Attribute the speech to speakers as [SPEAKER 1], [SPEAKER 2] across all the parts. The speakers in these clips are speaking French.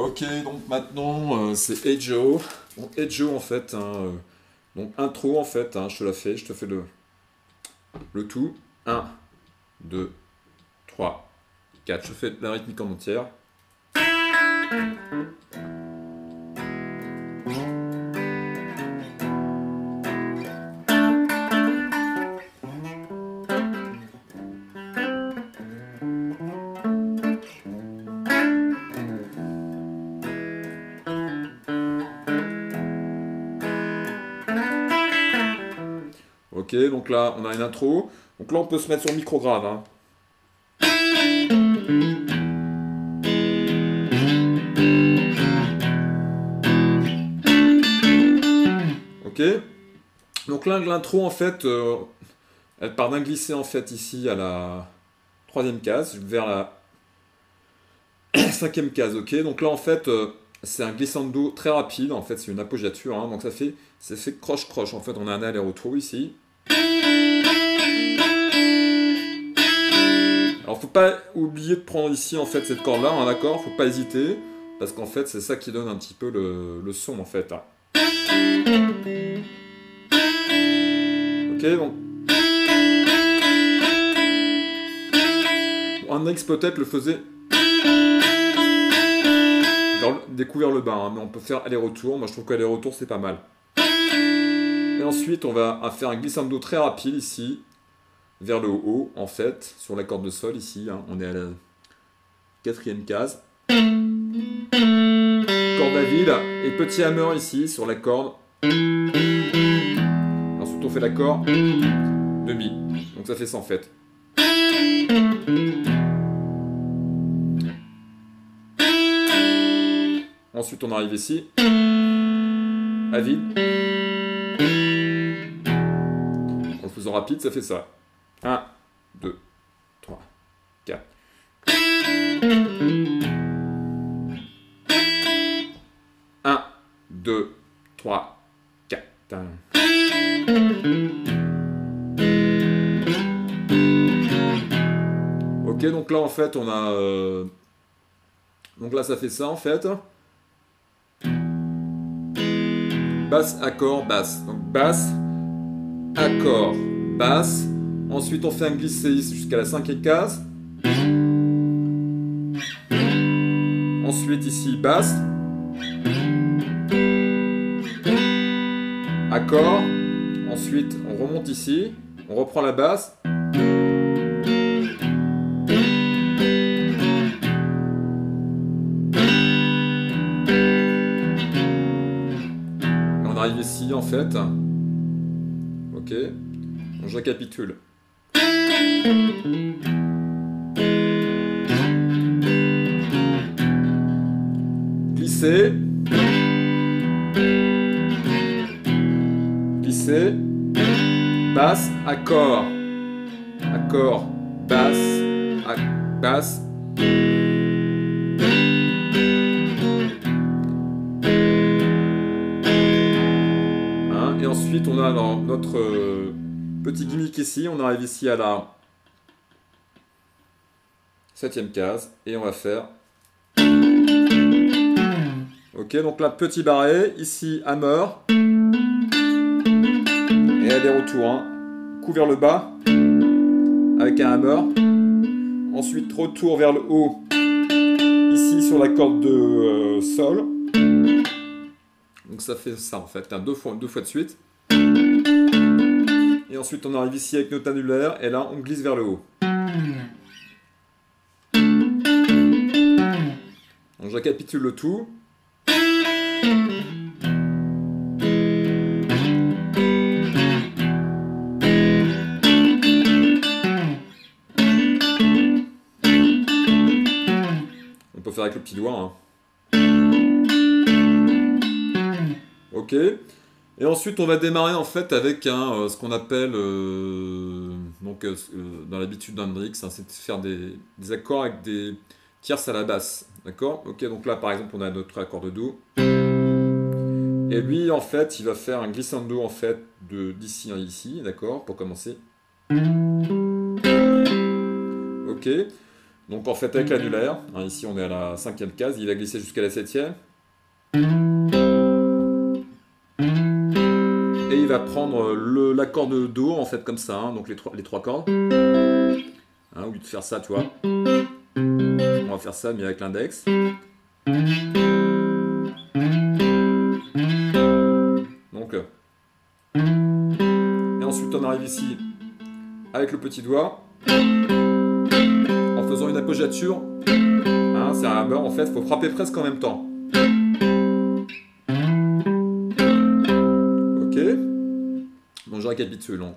[SPEAKER 1] Ok, donc maintenant c'est Edjo. Donc Edjo en fait, donc intro en fait, je te la fais, je te fais le tout. 1, 2, 3, 4. Je fais la rythmique en entière. Ok, donc là on a une intro. Donc là on peut se mettre sur le micrograve. Ok. Donc là l'intro en fait, elle part d'un glissé en fait ici à la troisième case vers la cinquième case. Ok. Donc là en fait c'est un glissando très rapide. En fait c'est une appoggiature. Donc ça fait croche croche. En fait on a un aller-retour ici. Alors faut pas oublier de prendre ici en fait cette corde là, d'accord, faut pas hésiter, parce qu'en fait c'est ça qui donne un petit peu le son en fait. Ok, donc Hendrix peut-être le faisait découvrir le bas, mais on peut faire aller-retour. Moi je trouve qu'aller-retour c'est pas mal. Et ensuite on va faire un glissando très rapide ici vers le haut en fait sur la corde de sol ici. On est à la quatrième case. Corde à vide et petit hammer ici sur la corde. Ensuite on fait l'accord de mi. Donc ça fait ça en fait. Ensuite on arrive ici. À vide. En le faisant rapide ça fait ça. 1, 2, 3, 4. 1, 2, 3, 4. Ok, donc là en fait on a... Donc là ça fait ça en fait. Basse, accord, basse. Donc basse, accord, basse. Ensuite on fait un glissé jusqu'à la cinquième case. Ensuite ici basse. Accord. Ensuite on remonte ici. On reprend la basse. On arrive ici en fait. Ok. Donc, je récapitule. Glisser. Glisser. Basse, accord. Accord, basse, basse. Et ensuite on a dans notre petit gimmick ici, on arrive ici à la septième case et on va faire. Ok, donc là petit barré, ici hammer et aller-retour, coup vers le bas avec un hammer, ensuite retour vers le haut ici sur la corde de sol. Donc ça fait ça en fait, deux fois de suite. Et ensuite on arrive ici avec notre annulaire et là on glisse vers le haut. Donc je récapitule le tout. On peut faire avec le petit doigt. Ok. Et ensuite, on va démarrer en fait avec ce qu'on appelle, dans l'habitude d'Hendrix, c'est de faire des accords avec des tierces à la basse. D'accord? Ok, donc là par exemple, on a notre accord de Do. Et lui, en fait, il va faire un glissando en fait d'ici à ici, d'accord? Pour commencer. Ok. Donc en fait avec l'annulaire, hein, ici on est à la 5e case, il va glisser jusqu'à la 7e. Et il va prendre l'accord de Do en fait comme ça, hein, donc les trois cordes. Hein, au lieu de faire ça, tu vois. On va faire ça mais avec l'index. Donc et ensuite on arrive ici avec le petit doigt en faisant une appoggiature. Hein, c'est un hammer en fait, il faut frapper presque en même temps. Ok. Donc je récapitule. Donc.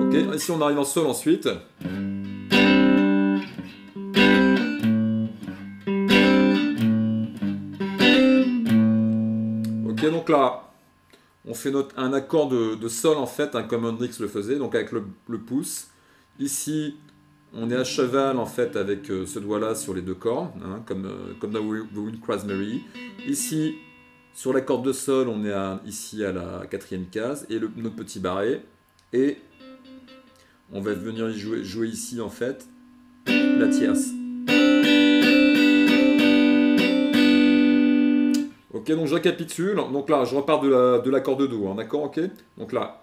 [SPEAKER 1] Ok, ici on arrive en sol ensuite. Ok, donc là, on fait un accord de sol en fait, hein, comme Hendrix le faisait, donc avec le pouce. Ici, on est à cheval en fait avec ce doigt-là sur les deux cordes, hein, comme dans The Wind Cries Mary. Ici, sur la corde de sol, on est ici à la 4e case, et notre petit barré. Et on va venir jouer ici en fait la tierce. Ok, donc je récapitule. Donc là, je repars de l'accord de Do, hein, d'accord, ok. Donc là.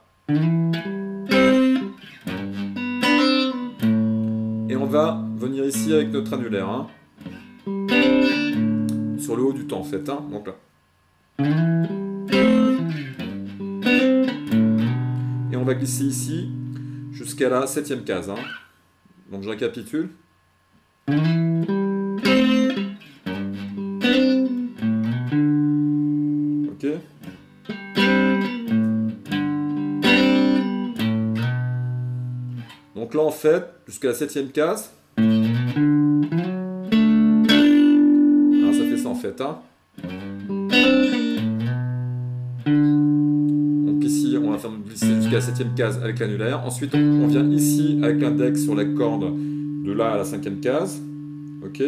[SPEAKER 1] Et on va venir ici avec notre annulaire, hein, sur le haut du temps en fait, hein, donc là. Et on va glisser ici jusqu'à la 7e case. Hein. Donc je récapitule. Ok. Donc là en fait, jusqu'à la 7e case. Alors, ça fait ça en fait. Hein. Donc ici, on va faire glisser jusqu'à la 7e case avec l'annulaire. Ensuite, on vient ici avec l'index sur la corde de là à la 5e case. Ok.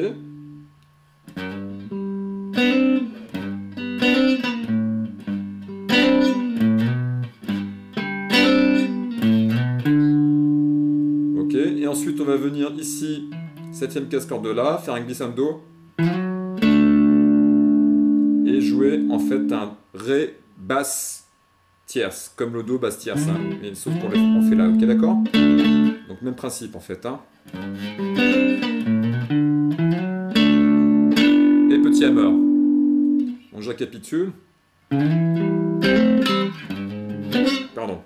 [SPEAKER 1] Ok. Et ensuite, on va venir ici, 7e case corde de là, faire un glissando. Et jouer en fait un Ré basse tierce, comme le Do basse tierce, hein. Mais sauf qu'on fait là, ok, d'accord? Donc même principe en fait. Hein. Et petit hammer. Donc je récapitule. Pardon.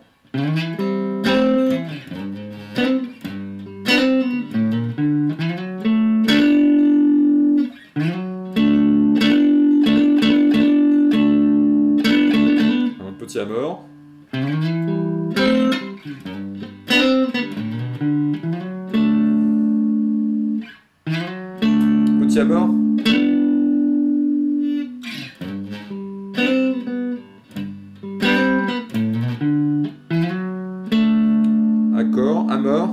[SPEAKER 1] Un petit hammer. Petit hammer. Accord, hammer.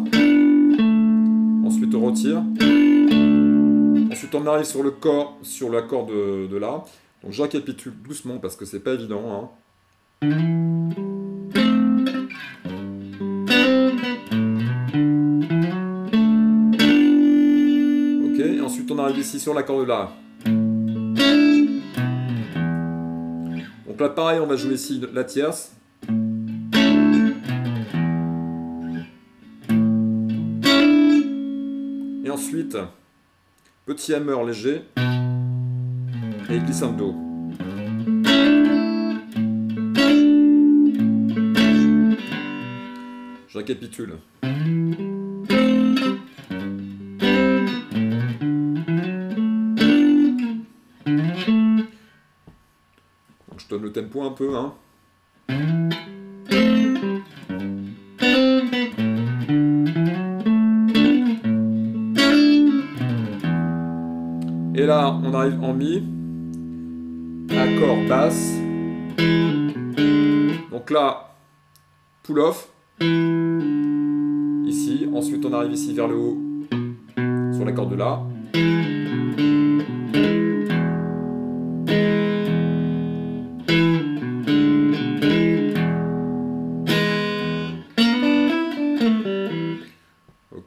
[SPEAKER 1] Ensuite on retire. Ensuite on arrive sur l'accord de là. Donc je récapitule doucement parce que c'est pas évident. Hein. Ok, et ensuite on arrive ici sur l'accord de là. Donc là pareil, on va jouer ici la tierce. Et ensuite, petit hammer léger et glissando. Je récapitule. Donc, je donne le tempo un peu. Hein. Et là, on arrive en Mi, accord basse. Donc là, pull off. Ici, ensuite on arrive ici vers le haut, sur l'accord de La.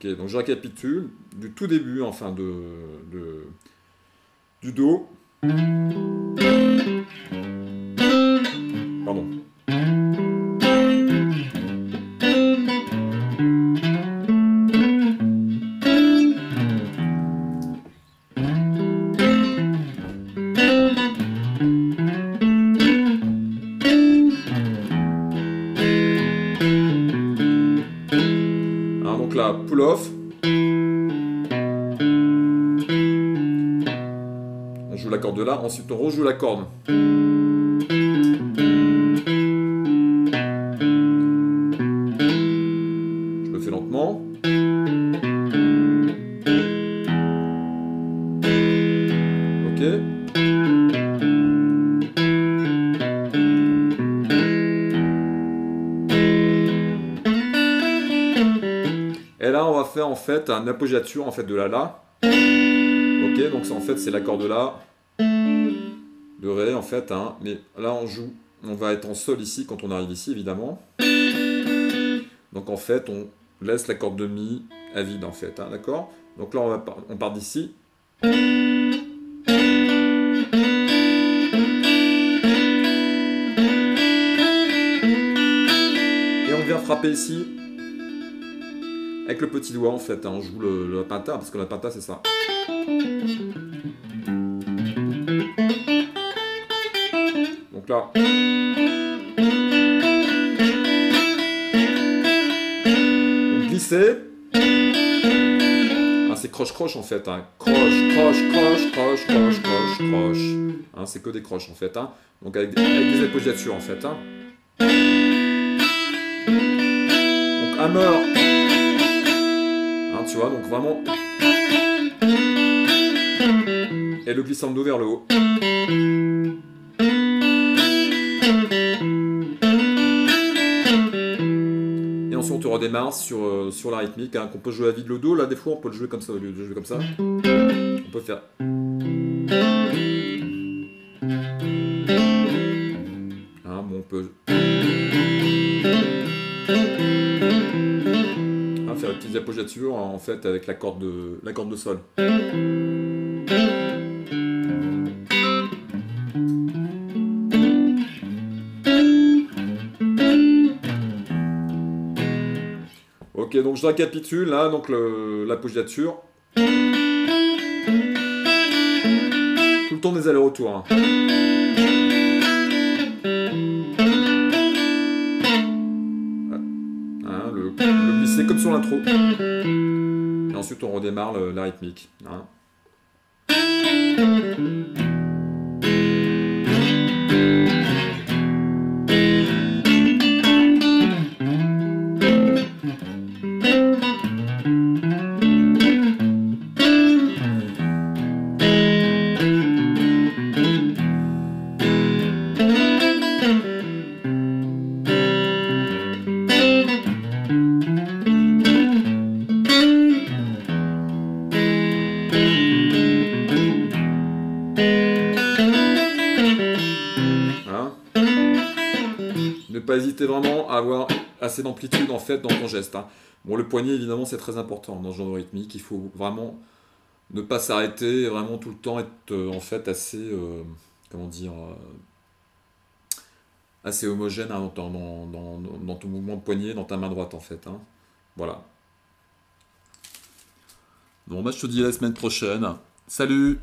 [SPEAKER 1] Ok, donc je récapitule du tout début, enfin du Do. Pardon. Alors donc là, pull off. On joue la corde de là, ensuite on rejoue la corde. Je le fais lentement. Ok. Et là, on va faire en fait un appoggiature en fait de la. Ok, donc ça, en fait c'est l'accord de la, de ré en fait, hein. Mais là on joue, on va être en sol ici quand on arrive ici évidemment. Donc en fait on laisse la corde de mi à vide en fait, hein, d'accord. Donc là on part d'ici. Et on vient frapper ici avec le petit doigt en fait, hein. On joue la penta parce que la penta c'est ça. Donc là, donc glisser. Ah, c'est croche-croche en fait, hein. Croche, croche, croche, croche, croche, croche, croche. Hein, c'est que des croches en fait, hein. Donc avec des appoggiatures en fait, hein. Donc hammer. Hein, tu vois, donc vraiment. Et le glissando vers le haut. Et ensuite on te redémarre sur la rythmique, hein, qu'on peut jouer à vide le Do. Là des fois on peut le jouer comme ça au lieu de jouer comme ça. On peut faire. Hein, bon, on peut. Hein, faire une petite appoggiature en fait avec la corde de sol. Ok, donc je récapitule, là, donc l'appoggiature. Tout le temps des allers-retours. Hein. Hein, le glisser comme sur l'intro. Et ensuite on redémarre la rythmique. Hein. Ne pas hésiter vraiment à avoir assez d'amplitude en fait dans ton geste. Hein. Bon, le poignet évidemment c'est très important dans ce genre de rythmique. Il faut vraiment ne pas s'arrêter, vraiment tout le temps être en fait assez, comment dire, assez homogène, hein, dans ton mouvement de poignet, dans ta main droite en fait. Hein. Voilà. Bon, bah, je te dis à la semaine prochaine. Salut!